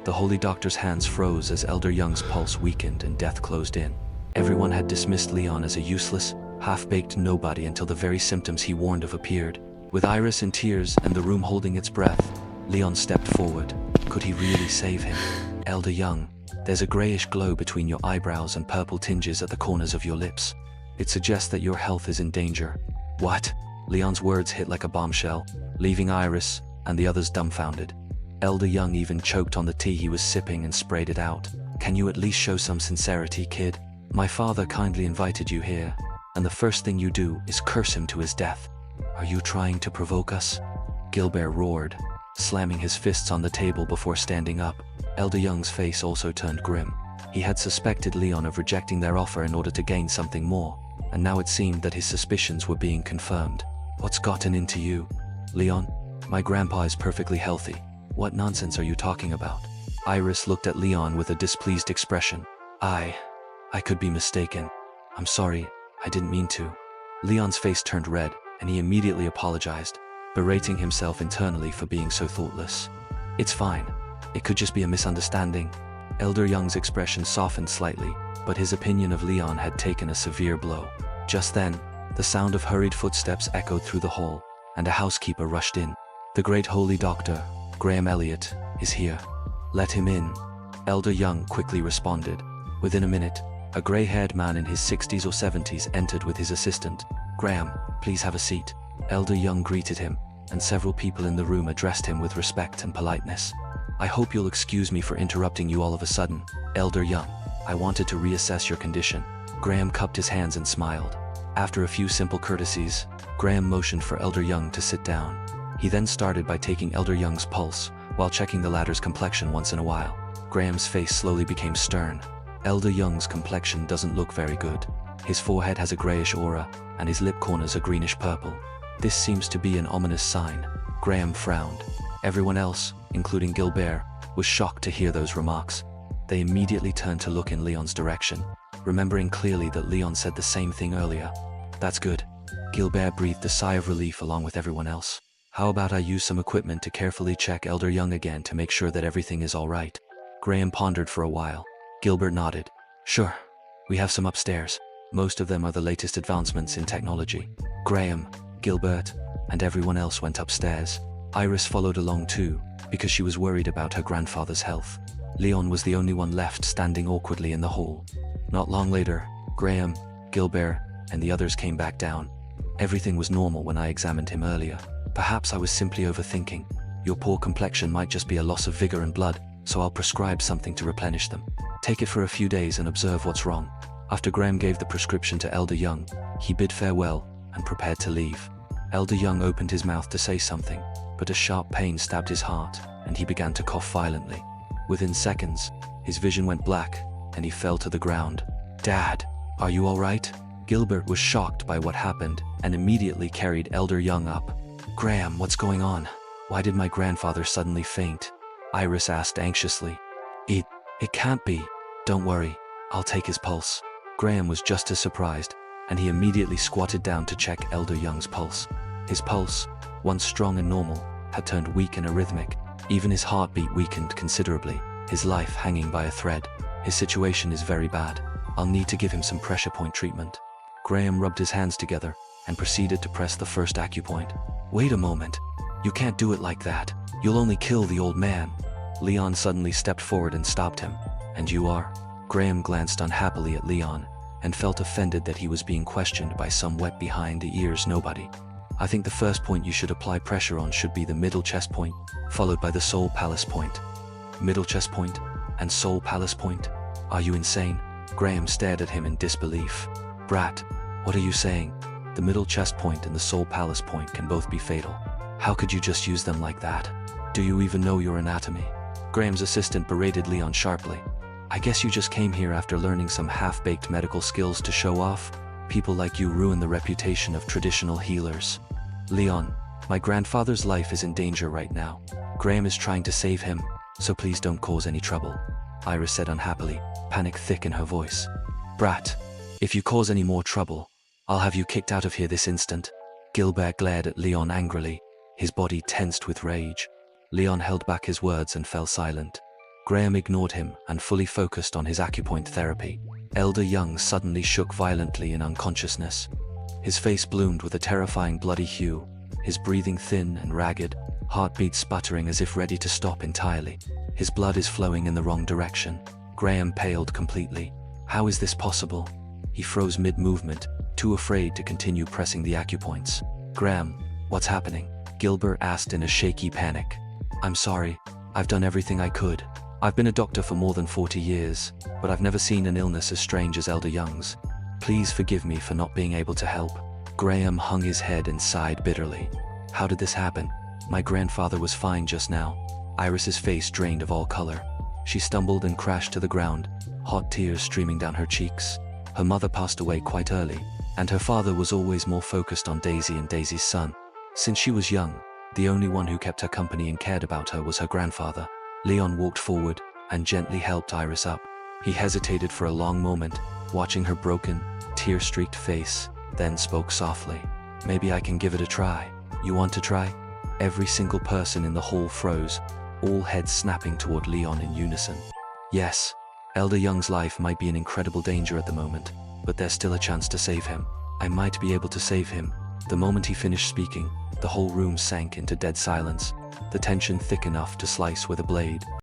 The holy doctor's hands froze as Elder Young's pulse weakened and death closed in. Everyone had dismissed Leon as a useless, half-baked nobody until the very symptoms he warned of appeared. With Iris in tears and the room holding its breath, Leon stepped forward. Could he really save him? Elder Young, there's a grayish glow between your eyebrows and purple tinges at the corners of your lips. It suggests that your health is in danger. What? Leon's words hit like a bombshell, leaving Iris and the others dumbfounded. Elder Young even choked on the tea he was sipping and sprayed it out. Can you at least show some sincerity, kid? My father kindly invited you here, and the first thing you do is curse him to his death. Are you trying to provoke us? Gilbert roared, slamming his fists on the table before standing up. Elder Young's face also turned grim. He had suspected Leon of rejecting their offer in order to gain something more, and now it seemed that his suspicions were being confirmed. What's gotten into you? Leon, my grandpa is perfectly healthy. What nonsense are you talking about? Iris looked at Leon with a displeased expression. I could be mistaken. I'm sorry, I didn't mean to. Leon's face turned red, and he immediately apologized, berating himself internally for being so thoughtless. It's fine. It could just be a misunderstanding. Elder Young's expression softened slightly, but his opinion of Leon had taken a severe blow. Just then, the sound of hurried footsteps echoed through the hall, and a housekeeper rushed in. The great holy doctor, Graham Elliott, is here. Let him in. Elder Young quickly responded. Within a minute, a gray-haired man in his 60s or 70s entered with his assistant. Graham, please have a seat. Elder Young greeted him, and several people in the room addressed him with respect and politeness. I hope you'll excuse me for interrupting you all of a sudden, Elder Young. I wanted to reassess your condition. Graham cupped his hands and smiled. After a few simple courtesies, Graham motioned for Elder Young to sit down. He then started by taking Elder Young's pulse, while checking the latter's complexion once in a while. Graham's face slowly became stern. Elder Young's complexion doesn't look very good. His forehead has a grayish aura, and his lip corners are greenish purple. This seems to be an ominous sign. Graham frowned. Everyone else, including Gilbert, was shocked to hear those remarks. They immediately turned to look in Leon's direction, remembering clearly that Leon said the same thing earlier. That's good. Gilbert breathed a sigh of relief along with everyone else. How about I use some equipment to carefully check Elder Young again to make sure that everything is all right? Graham pondered for a while. Gilbert nodded. Sure. We have some upstairs. Most of them are the latest advancements in technology. Graham, Gilbert, and everyone else went upstairs. Iris followed along too, because she was worried about her grandfather's health. Leon was the only one left standing awkwardly in the hall. Not long later, Graham, Gilbert, and the others came back down. Everything was normal when I examined him earlier. Perhaps I was simply overthinking. Your poor complexion might just be a loss of vigor and blood, so I'll prescribe something to replenish them. Take it for a few days and observe what's wrong. After Graham gave the prescription to Elder Young, he bid farewell and prepared to leave. Elder Young opened his mouth to say something, but a sharp pain stabbed his heart, and he began to cough violently. Within seconds, his vision went black, and he fell to the ground. Dad, are you all right? Gilbert was shocked by what happened and immediately carried Elder Young up. Graham, what's going on? Why did my grandfather suddenly faint? Iris asked anxiously. It can't be. Don't worry, I'll take his pulse. Graham was just as surprised, and he immediately squatted down to check Elder Young's pulse. His pulse, once strong and normal, had turned weak and arrhythmic. Even his heartbeat weakened considerably, his life hanging by a thread. His situation is very bad. I'll need to give him some pressure point treatment. Graham rubbed his hands together and proceeded to press the first acupoint. Wait a moment. You can't do it like that. You'll only kill the old man. Leon suddenly stepped forward and stopped him. And you are? Graham glanced unhappily at Leon and felt offended that he was being questioned by some wet behind the ears nobody. I think the first point you should apply pressure on should be the middle chest point, followed by the soul palace point. Middle chest point and soul palace point? Are you insane? Graham stared at him in disbelief. Brat, what are you saying? The middle chest point and the soul palace point can both be fatal. How could you just use them like that? Do you even know your anatomy? Graham's assistant berated Leon sharply. I guess you just came here after learning some half-baked medical skills to show off. People like you ruin the reputation of traditional healers. Leon, my grandfather's life is in danger right now. Graham is trying to save him, so please don't cause any trouble. Iris said unhappily, panic thick in her voice. Brat, if you cause any more trouble, I'll have you kicked out of here this instant. Gilbert glared at Leon angrily, his body tensed with rage. Leon held back his words and fell silent. Graham ignored him and fully focused on his acupoint therapy. Elder Young suddenly shook violently in unconsciousness. His face bloomed with a terrifying bloody hue, his breathing thin and ragged, heartbeat sputtering as if ready to stop entirely. His blood is flowing in the wrong direction. Graham paled completely. How is this possible? He froze mid-movement, too afraid to continue pressing the acupoints. Graham, what's happening? Gilbert asked in a shaky panic. I'm sorry, I've done everything I could. I've been a doctor for more than 40 years, but I've never seen an illness as strange as Elder Young's. Please forgive me for not being able to help. Graham hung his head and sighed bitterly. How did this happen? My grandfather was fine just now. Iris's face drained of all color. She stumbled and crashed to the ground, hot tears streaming down her cheeks. Her mother passed away quite early, and her father was always more focused on Daisy and Daisy's son. Since she was young, the only one who kept her company and cared about her was her grandfather. Leon walked forward and gently helped Iris up. He hesitated for a long moment, watching her broken, tear-streaked face, then spoke softly. Maybe I can give it a try. You want to try? Every single person in the hall froze, all heads snapping toward Leon in unison. Yes, Elder Young's life might be in incredible danger at the moment, but there's still a chance to save him. I might be able to save him. The moment he finished speaking, the whole room sank into dead silence, the tension thick enough to slice with a blade.